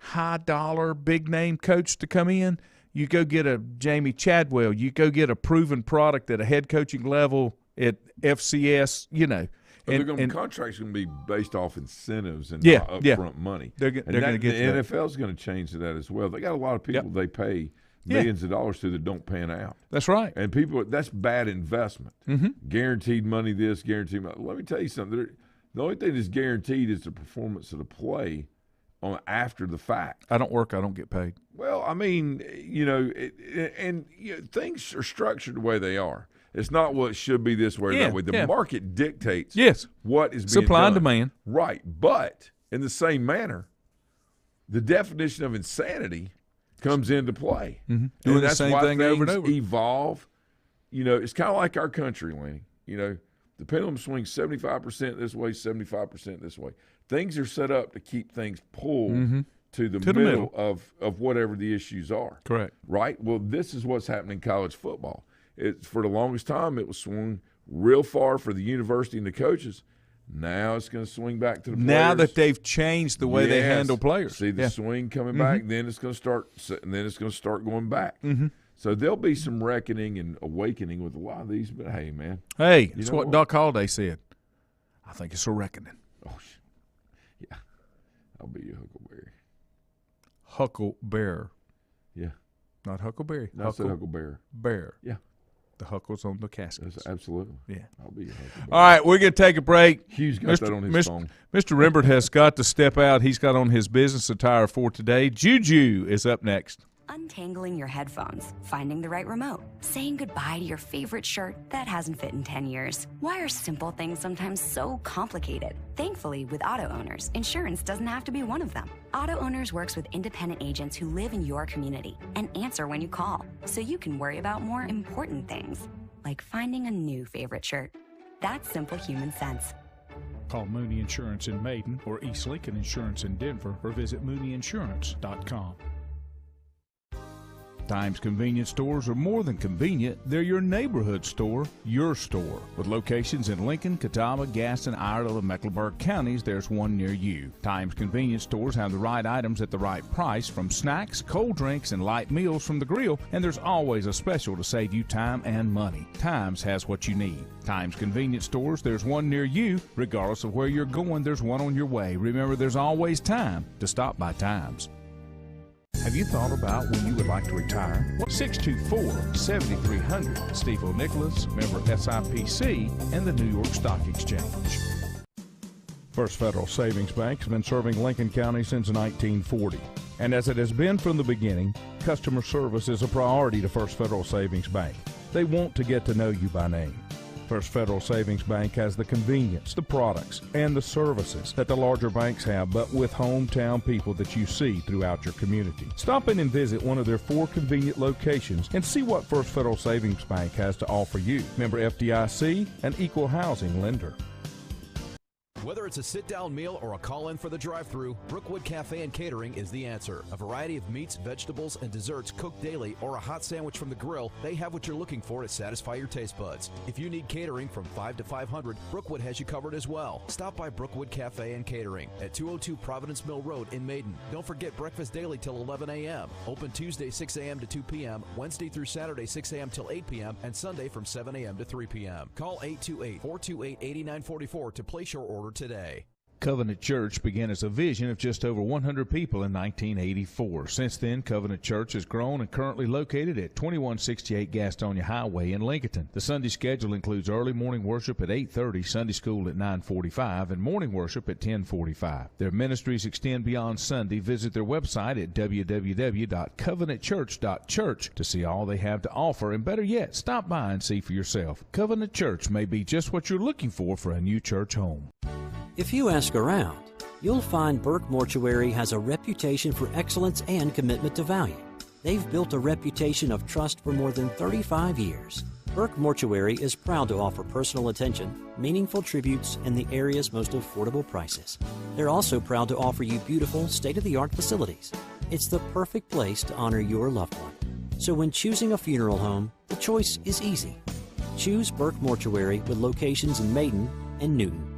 high-dollar, big-name coach to come in, you go get a Jamie Chadwell. You go get a proven product at a head coaching level at FCS, But contracts are going to be based off incentives and not upfront money. They're going to get the NFL is going to change to that as well. They got a lot of people they pay millions of dollars to that don't pan out. That's right. And that's bad investment. Guaranteed money this, guaranteed money. Let me tell you something. The only thing that's guaranteed is the performance of the play on after the fact. I don't work, I don't get paid. Well, I mean, things are structured the way they are. It's not what should be this way or that way. The market dictates what is being supply and done. demand. Right. But in the same manner, the definition of insanity comes into play. Doing and the that's same why thing things over and over. evolve. It's kind of like our country, Lanny. The pendulum swings 75% this way, 75% this way. Things are set up to keep things pulled to the middle of whatever the issues are. Correct. Right? Well, this is what's happening in college football. For the longest time, it was swung real far for the university and the coaches. Now it's going to swing back to the players. Now that they've changed the way they handle players. See the swing coming back, then it's going to start going back. So there'll be some reckoning and awakening with a lot of these. But hey, man, that's what Doc Holliday said. I think it's a reckoning. Oh, yeah, I'll be your Huckleberry. Huckleberry. Yeah, not Huckleberry. No, I said Huckleberry. Bear. Yeah. The Huckles on the caskets. Absolutely. Yeah. I'll be your Huckleberry. All right, we're going to take a break. Hugh's got that on his phone. Mr. Rembert has got to step out. He's got on his business attire for today. Juju is up next. Untangling your headphones, finding the right remote, saying goodbye to your favorite shirt that hasn't fit in 10 years. Why are simple things sometimes so complicated? Thankfully, with auto owners, insurance doesn't have to be one of them. Auto Owners works with independent agents who live in your community and answer when you call, so you can worry about more important things, like finding a new favorite shirt. That's simple human sense. Call Mooney Insurance in Maiden or East Lincoln Insurance in Denver or visit MooneyInsurance.com. Times convenience stores are more than convenient. They're your neighborhood store, your store. With locations in Lincoln, Catawba, Gaston, Iredell, and Mecklenburg counties, there's one near you. Times convenience stores have the right items at the right price, from snacks, cold drinks, and light meals from the grill, and there's always a special to save you time and money. Times has what you need. Times convenience stores, there's one near you. Regardless of where you're going, there's one on your way. Remember, there's always time to stop by Times. Have you thought about when you would like to retire? 624-7300. Steve O'Nicholas, member SIPC, and the New York Stock Exchange. First Federal Savings Bank has been serving Lincoln County since 1940. And as it has been from the beginning, customer service is a priority to First Federal Savings Bank. They want to get to know you by name. First Federal Savings Bank has the convenience, the products, and the services that the larger banks have, but with hometown people that you see throughout your community. Stop in and visit one of their 4 convenient locations and see what First Federal Savings Bank has to offer you. Member FDIC, an equal housing lender. Whether it's a sit-down meal or a call-in for the drive-thru, Brookwood Cafe and Catering is the answer. A variety of meats, vegetables, and desserts cooked daily, or a hot sandwich from the grill, they have what you're looking for to satisfy your taste buds. If you need catering from 5 to 500, Brookwood has you covered as well. Stop by Brookwood Cafe and Catering at 202 Providence Mill Road in Maiden. Don't forget breakfast daily till 11 a.m. Open Tuesday 6 a.m. to 2 p.m., Wednesday through Saturday 6 a.m. till 8 p.m., and Sunday from 7 a.m. to 3 p.m. Call 828-428-8944 to place your order today. Covenant Church began as a vision of just over 100 people in 1984. Since then, Covenant Church has grown and currently located at 2168 Gastonia Highway in Lincoln. The Sunday schedule includes early morning worship at 8:30, Sunday school at 9:45, and morning worship at 10:45. Their ministries extend beyond Sunday. Visit their website at www.covenantchurch.church to see all they have to offer, and better yet, stop by and see for yourself. Covenant Church may be just what you're looking for a new church home. If you ask around, you'll find Burke Mortuary has a reputation for excellence and commitment to value. They've built a reputation of trust for more than 35 years. Burke Mortuary is proud to offer personal attention, meaningful tributes, and the area's most affordable prices. They're also proud to offer you beautiful, state-of-the-art facilities. It's the perfect place to honor your loved one. So when choosing a funeral home, the choice is easy. Choose Burke Mortuary with locations in Maiden and Newton.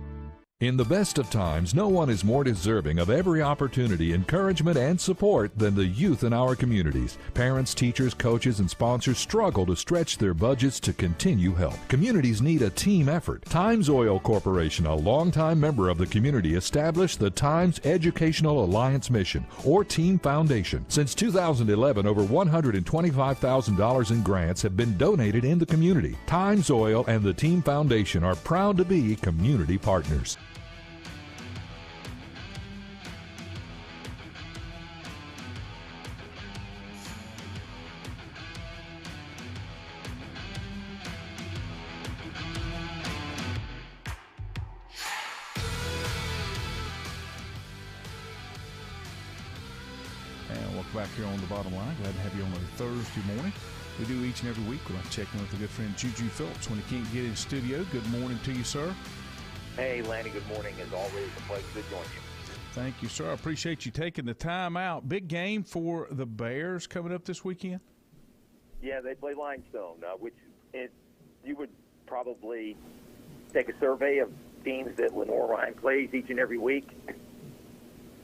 In the best of times, no one is more deserving of every opportunity, encouragement, and support than the youth in our communities. Parents, teachers, coaches, and sponsors struggle to stretch their budgets to continue help. Communities need a team effort. Times Oil Corporation, a longtime member of the community, established the Times Educational Alliance Mission, or Team Foundation. Since 2011, over $125,000 in grants have been donated in the community. Times Oil and the Team Foundation are proud to be community partners. Back here on the bottom line. Glad to have you on a Thursday morning. We do each and every week. We like to check in with a good friend, Juju Phillips, when he can't get in studio. Good morning to you, sir. Hey, Lanny, good morning. As always, a pleasure to join you. Thank you, sir. I appreciate you taking the time out. Big game for the Bears coming up this weekend? Yeah, they play Limestone, you would probably take a survey of teams that Lenore Ryan plays each and every week.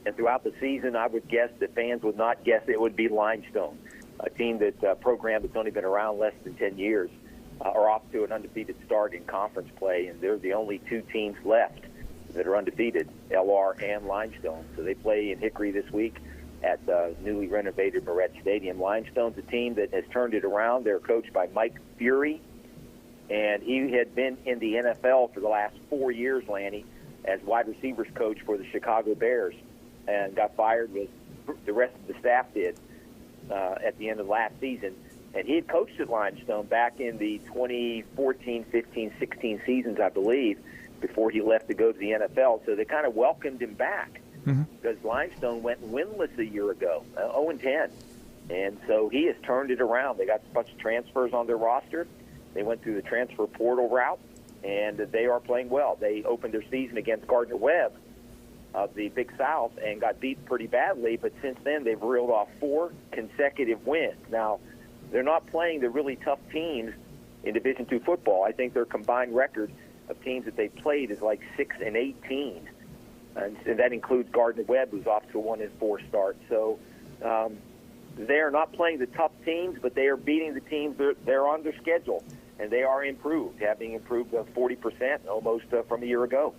And throughout the season, I would guess that fans would not guess it would be Limestone, a team program that's only been around less than 10 years, are off to an undefeated start in conference play, and they're the only 2 teams left that are undefeated, LR and Limestone. So they play in Hickory this week at the newly renovated Moret Stadium. Limestone's a team that has turned it around. They're coached by Mike Fury, and he had been in the NFL for the last 4 years, Lanny, as wide receivers coach for the Chicago Bears, and got fired with the rest of the staff did. at the end of last season. And he had coached at Limestone back in the 2014, 15, 16 seasons, I believe, before he left to go to the NFL. So they kind of welcomed him back because Limestone went winless a year ago, 0-10. And so he has turned it around. They got a bunch of transfers on their roster. They went through the transfer portal route, and they are playing well. They opened their season against Gardner-Webb of the Big South and got beat pretty badly, but since then they've reeled off 4 consecutive wins. Now, they're not playing the really tough teams in Division II football. I think their combined record of teams that they've played is like 6-18, and that includes Gardner-Webb, who's off to a 1-4 start. So they are not playing the tough teams, but they are beating the teams they're on their schedule, and they are improved, having improved 40% almost from a year ago.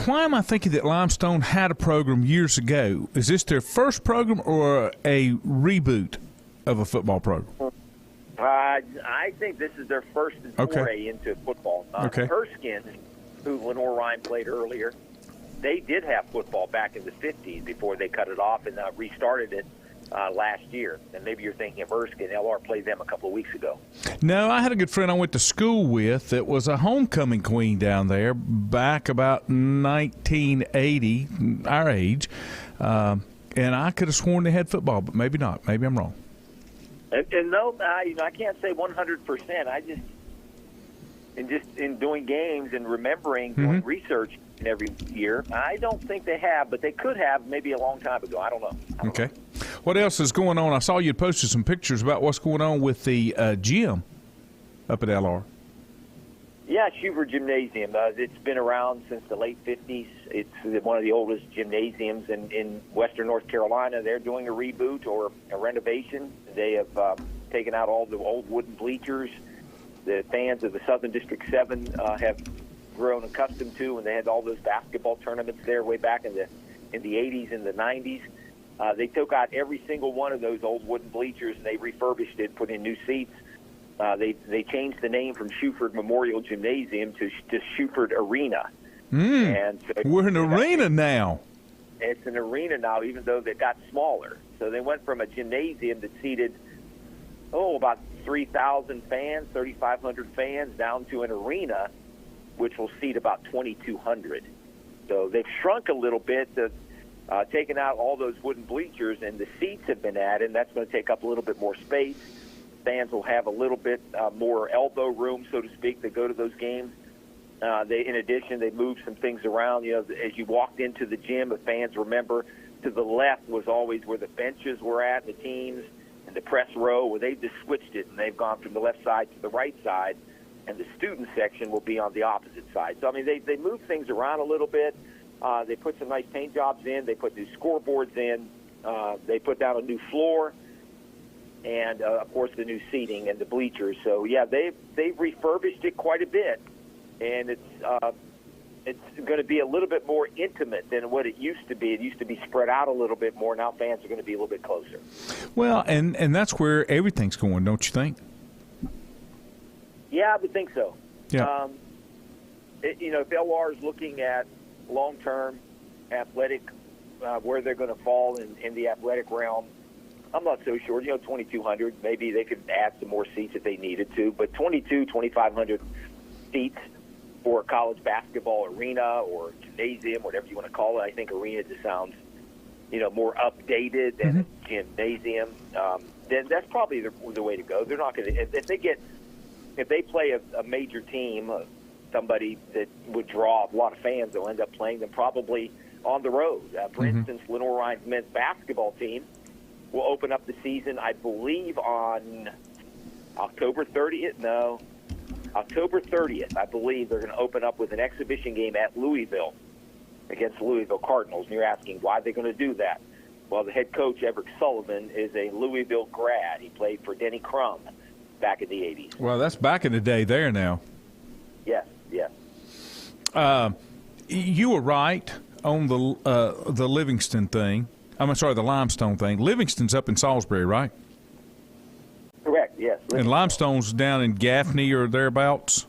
Why am I thinking that Limestone had a program years ago? Is this their first program or a reboot of a football program? I think this is their first foray into football. Erskine, who Lenore Ryan played earlier, they did have football back in the 50s before they cut it off and restarted it last year. And maybe you're thinking of Erskine. LR played them a couple of weeks ago. No, I had a good friend I went to school with that was a homecoming queen down there back about 1980, our age. And I could have sworn they had football, but maybe not. Maybe I'm wrong. And no, I can't say 100%. In doing games and remembering doing research every year, I don't think they have, but they could have maybe a long time ago. I don't know. Okay. What else is going on? I saw you posted some pictures about what's going on with the gym up at LR. Yeah, Schubert Gymnasium. It's been around since the late 50s. It's one of the oldest gymnasiums in western North Carolina. They're doing a reboot or a renovation. They have taken out all the old wooden bleachers. The fans of the Southern District 7 have grown accustomed to, and they had all those basketball tournaments there way back in the 80s and the 90s. They took out every single one of those old wooden bleachers, and they refurbished it, put in new seats. They changed the name from Schubert Memorial Gymnasium to Schubert Arena. And so we're an arena now. It's an arena now, even though they got smaller. So they went from a gymnasium that seated, about 3,000 fans, 3,500 fans, down to an arena which will seat about 2,200. So they've shrunk a little bit, taken out all those wooden bleachers, and the seats have been added, and that's going to take up a little bit more space. Fans will have a little bit more elbow room, so to speak, to go to those games. In addition, they moved some things around. As you walked into the gym, if fans remember, to the left was always where the benches were at, the teams, and the press row, where they've just switched it, and they've gone from the left side to the right side, and the student section will be on the opposite side. So, I mean, they moved things around a little bit. They put some nice paint jobs in. They put new scoreboards in. They put down a new floor. And, of course, the new seating and the bleachers. So, yeah, they've refurbished it quite a bit. And it's going to be a little bit more intimate than what it used to be. It used to be spread out a little bit more. Now fans are going to be a little bit closer. Well, and that's where everything's going, don't you think? Yeah, I would think so. Yeah. If LR is looking at long-term athletic, where they're going to fall in the athletic realm, I'm not so sure. 2,200, maybe they could add some more seats if they needed to. But 2,500 seats for a college basketball arena or gymnasium, whatever you want to call it. I think arena just sounds, more updated than a gymnasium. Then that's probably the way to go. They're not going to if they play a major team, somebody that would draw a lot of fans, they'll end up playing them probably on the road. For instance, Lenore Ryan's men's basketball team will open up the season, I believe, on October 30th. No, October 30th, I believe they're going to open up with an exhibition game at Louisville against the Louisville Cardinals. And you're asking, why are they going to do that? Well, the head coach, Everett Sullivan, is a Louisville grad. He played for Denny Crum back in the 80s. Well, that's back in the day there now. Yes. You were right on the Livingston thing. The Limestone thing. Livingston's up in Salisbury, right? Correct, yes. And Limestone's down in Gaffney or thereabouts?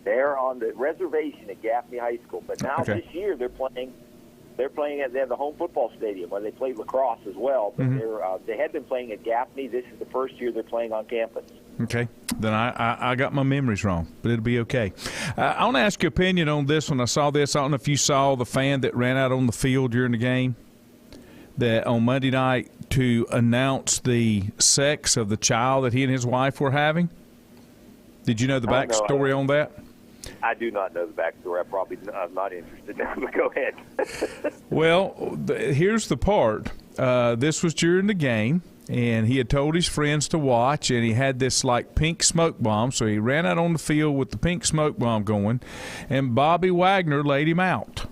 They're on the reservation at Gaffney High School. But now this year they're playing They're playing at the home football stadium where they play lacrosse as well. But they had been playing at Gaffney. This is the first year they're playing on campus. Okay. Then I got my memories wrong, but it'll be okay. I want to ask your opinion on this when I saw this. I don't know if you saw the fan that ran out on the field during the game that on Monday night to announce the sex of the child that he and his wife were having. Did you know the backstory on that? I do not know the backstory. I'm not interested now, but go ahead. Well, here's the part. This was during the game, and he had told his friends to watch, and he had this, like, pink smoke bomb, so he ran out on the field with the pink smoke bomb going, and Bobby Wagner laid him out.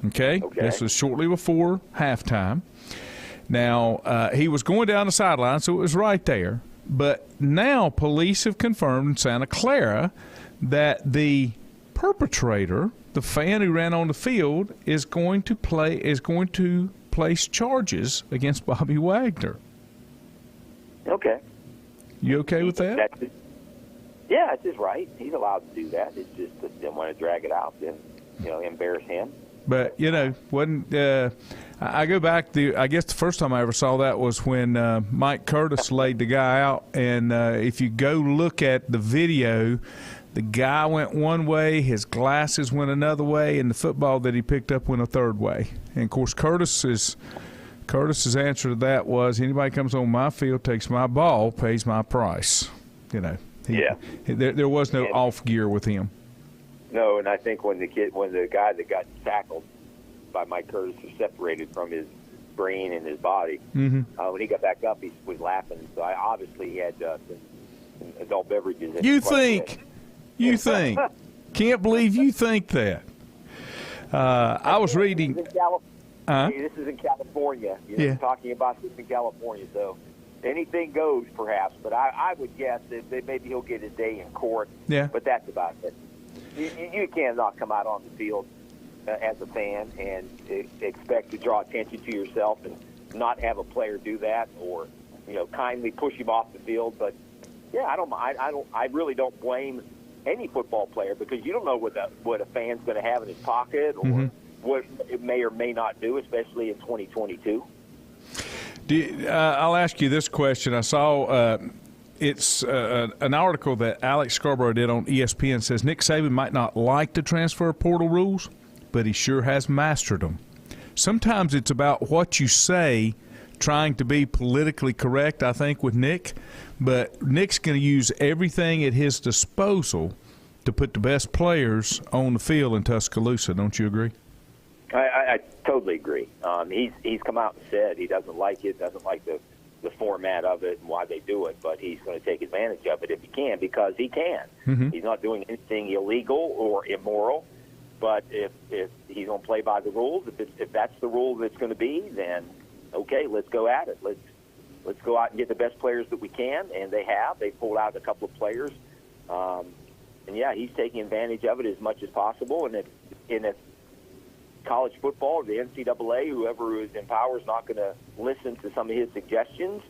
Okay? This was shortly before halftime. Now, he was going down the sideline, so it was right there. But now police have confirmed in Santa Clara that the perpetrator, the fan who ran on the field, is going to place charges against Bobby Wagner. Okay. You okay with that? Yeah, it's his right. He's allowed to do that. It's just that they want to drag it out and embarrass him. But wasn't I go back I guess the first time I ever saw that was when Mike Curtis laid the guy out, and if you go look at the video, the guy went one way, his glasses went another way, and the football that he picked up went a third way. And of course, Curtis's answer to that was, anybody comes on my field, takes my ball, pays my price. There was no off gear with him. No, and I think when the guy that got tackled by Mike Curtis was separated from his brain and his body, when he got back up, he was laughing. So obviously he had some adult beverages. You think? Can't believe you think that. I was reading. This is in California. Talking about this in California. So anything goes, perhaps. But I would guess that maybe he'll get a day in court. Yeah. But that's about it. You cannot come out on the field as a fan and expect to draw attention to yourself and not have a player do that, or kindly push him off the field. But I really don't blame any football player, because you don't know what a fan's going to have in his pocket, or what it may or may not do, especially in 2022. I'll ask you this question. I saw it's an article that Alex Scarborough did on ESPN. Says Nick Saban might not like the transfer portal rules, but he sure has mastered them. Sometimes it's about what you say, trying to be politically correct, I think, with Nick. But Nick's going to use everything at his disposal to put the best players on the field in Tuscaloosa. Don't you agree? I totally agree. He's come out and said he doesn't like it, doesn't like the format of it and why they do it, but he's going to take advantage of it if he can, because he can. He's not doing anything illegal or immoral, but if he's going to play by the rules, if that's the rule that's going to be, then okay, let's go at it. Let's go out and get the best players that we can, and they have. They pulled out a couple of players, and he's taking advantage of it as much as possible. And if college football, the NCAA, whoever is in power, is not going to listen to some of his suggestions,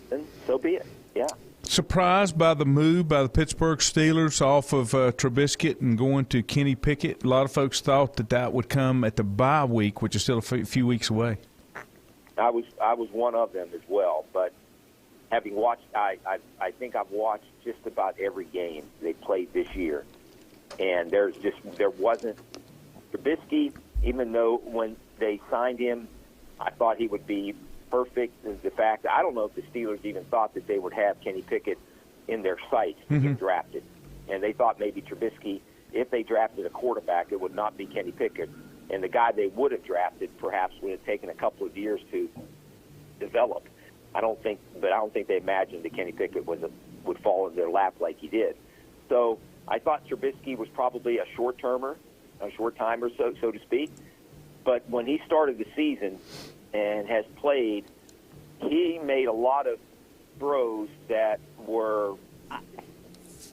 then so be it. Yeah. Surprised by the move by the Pittsburgh Steelers off of Trubisky and going to Kenny Pickett. A lot of folks thought that would come at the bye week, which is still a few weeks away. I was one of them as well, but having watched, I think I've watched just about every game they played this year, and there wasn't Trubisky. Even though when they signed him, I thought he would be perfect. The fact, I don't know if the Steelers even thought that they would have Kenny Pickett in their sights to get drafted, and they thought maybe Trubisky, if they drafted a quarterback, it would not be Kenny Pickett. And the guy they would have drafted perhaps would have taken a couple of years to develop. I don't think they imagined that Kenny Pickett would fall in their lap like he did. So I thought Trubisky was probably a short-timer, so to speak. But when he started the season and has played, he made a lot of throws that were –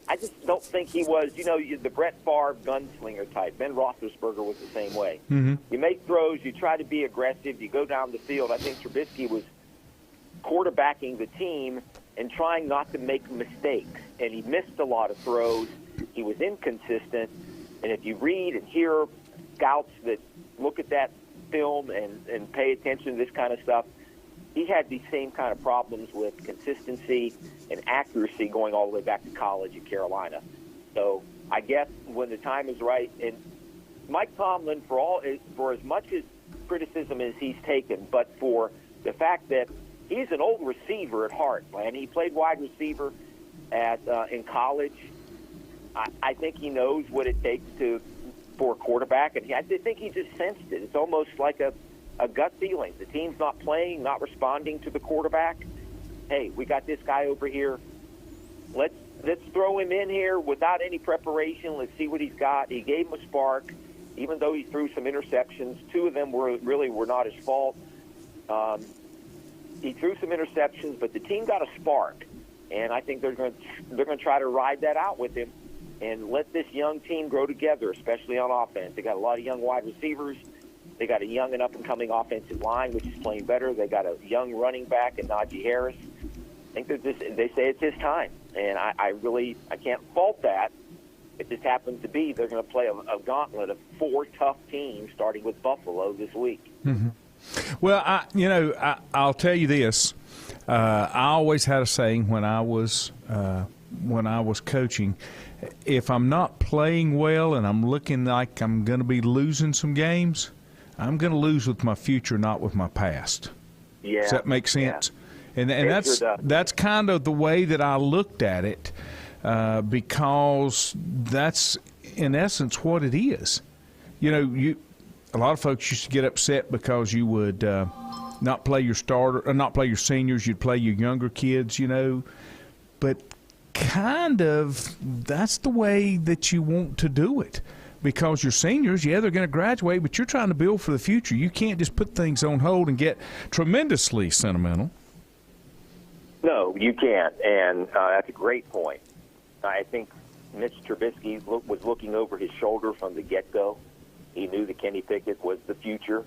I just don't think he was, the Brett Favre gunslinger type. Ben Roethlisberger was the same way. You make throws, you try to be aggressive, you go down the field. I think Trubisky was quarterbacking the team and trying not to make mistakes. And he missed a lot of throws. He was inconsistent. And if you read and hear scouts that look at that film and pay attention to this kind of stuff, he had these same kind of problems with consistency and accuracy going all the way back to college at Carolina. So I guess when the time is right, and Mike Tomlin, for as much as criticism as he's taken, but for the fact that he's an old receiver at heart, and he played wide receiver in college. I think he knows what it takes for a quarterback, and I think he just sensed it. It's almost like a gut feeling. The team's not playing, not responding to the quarterback. Hey, we got this guy over here. Let's throw him in here without any preparation. Let's see what he's got. He gave him a spark, even though he threw some interceptions. 2 of them were not his fault. He threw some interceptions, but the team got a spark, and I think they're going to try to ride that out with him and let this young team grow together, especially on offense. They got a lot of young wide receivers. They got a young and up-and-coming offensive line, which is playing better. They got a young running back in Najee Harris. I think they say it's his time, and I can't fault that. It just happens to be they're going to play a gauntlet of 4 tough teams, starting with Buffalo this week. Mm-hmm. Well, I'll tell you this. I always had a saying when I was coaching: if I'm not playing well and I'm looking like I'm going to be losing some games, I'm going to lose with my future, not with my past. Yeah. Does that make sense? Yeah. And that's kind of the way that I looked at it, because that's in essence what it is. A lot of folks used to get upset because you would not play your starter, or not play your seniors. You'd play your younger kids, but kind of that's the way that you want to do it. Because your seniors, they're going to graduate, but you're trying to build for the future. You can't just put things on hold and get tremendously sentimental. No, you can't, and that's a great point. I think Mitch Trubisky was looking over his shoulder from the get-go. He knew that Kenny Pickett was the future.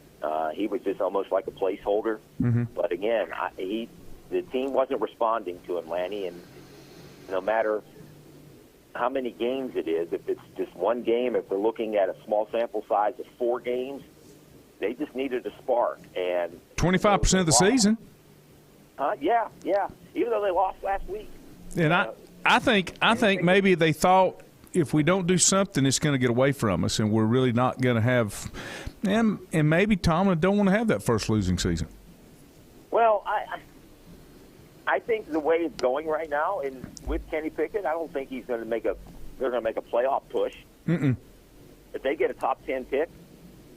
He was just almost like a placeholder. Mm-hmm. But again, the team wasn't responding to him, Lanny, and no matter how many games it is, if it's just one game, if they're looking at a small sample size of 4 games, they just needed a spark. And 25% of the season. Yeah. Even though they lost last week. And I think maybe they thought if we don't do something, it's going to get away from us, and we're really not going to have. And maybe Tomlin don't want to have that first losing season. Well, I think the way it's going right now, and with Kenny Pickett, I don't think he's going to make they're going to make a playoff push. Mm-mm. If they get a top 10 pick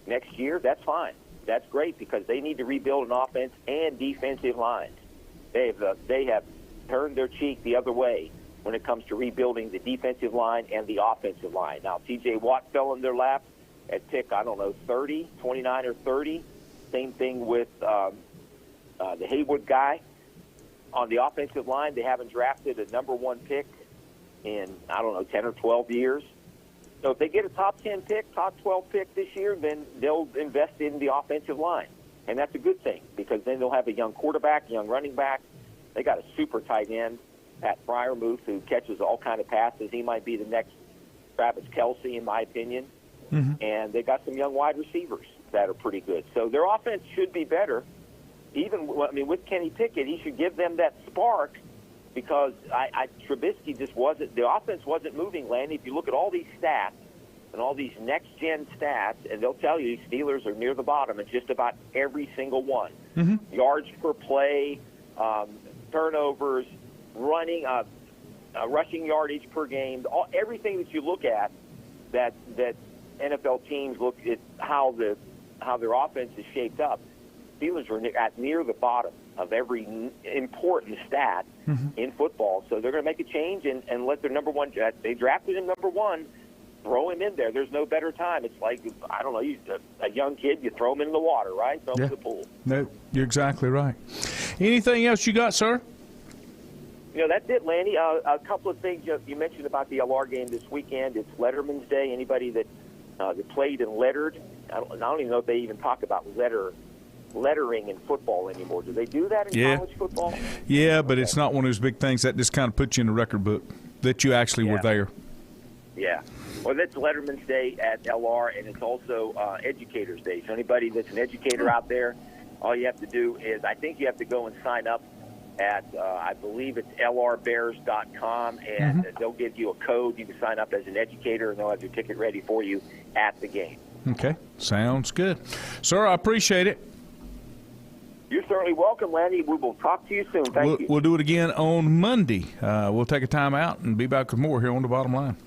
next year, that's fine. That's great because they need to rebuild an offense and defensive lines. They have turned their cheek the other way when it comes to rebuilding the defensive line and the offensive line. Now, T.J. Watt fell in their lap at pick, 30, 29 or 30. Same thing with the Haywood guy. On the offensive line, they haven't drafted a number 1 pick in, 10 or 12 years. So if they get a top 10 pick, top 12 pick this year, then they'll invest in the offensive line. And that's a good thing because then they'll have a young quarterback, young running back. They got a super tight end, Pat Fryermuth, who catches all kind of passes. He might be the next Travis Kelce, in my opinion. Mm-hmm. And they got some young wide receivers that are pretty good. So their offense should be better. With Kenny Pickett, he should give them that spark because Trubisky just wasn't – the offense wasn't moving, Lanny. If you look at all these stats and all these next-gen stats, and they'll tell you Steelers are near the bottom in just about every single one. Mm-hmm. Yards per play, turnovers, running, rushing yardage per game, everything that you look at that NFL teams look at how their offense is shaped up. Steelers are at near the bottom of every important stat in football. So they're going to make a change and let their number 1 – they drafted him number 1, throw him in there. There's no better time. It's like, a young kid, you throw him in the water, right? Throw him in the pool. No, you're exactly right. Anything else you got, sir? That's it, Lanny. A couple of things you mentioned about the LR game this weekend. It's Letterman's Day. Anybody that played and lettered, I don't even know if they even talk about lettering in football anymore. Do they do that in college football? Yeah, but it's not one of those big things that just kind of puts you in the record book that you actually were there. Yeah. Well, that's Letterman's Day at LR, and it's also Educators Day. So anybody that's an educator out there, all you have to do is, I think you have to go and sign up at, I believe it's lrbears.com, and they'll give you a code. You can sign up as an educator, and they'll have your ticket ready for you at the game. Okay, sounds good. Sir, I appreciate it. You're certainly welcome, Lanny. We will talk to you soon. Thank you. We'll do it again on Monday. We'll take a time out and be back with more here on The Bottom Line.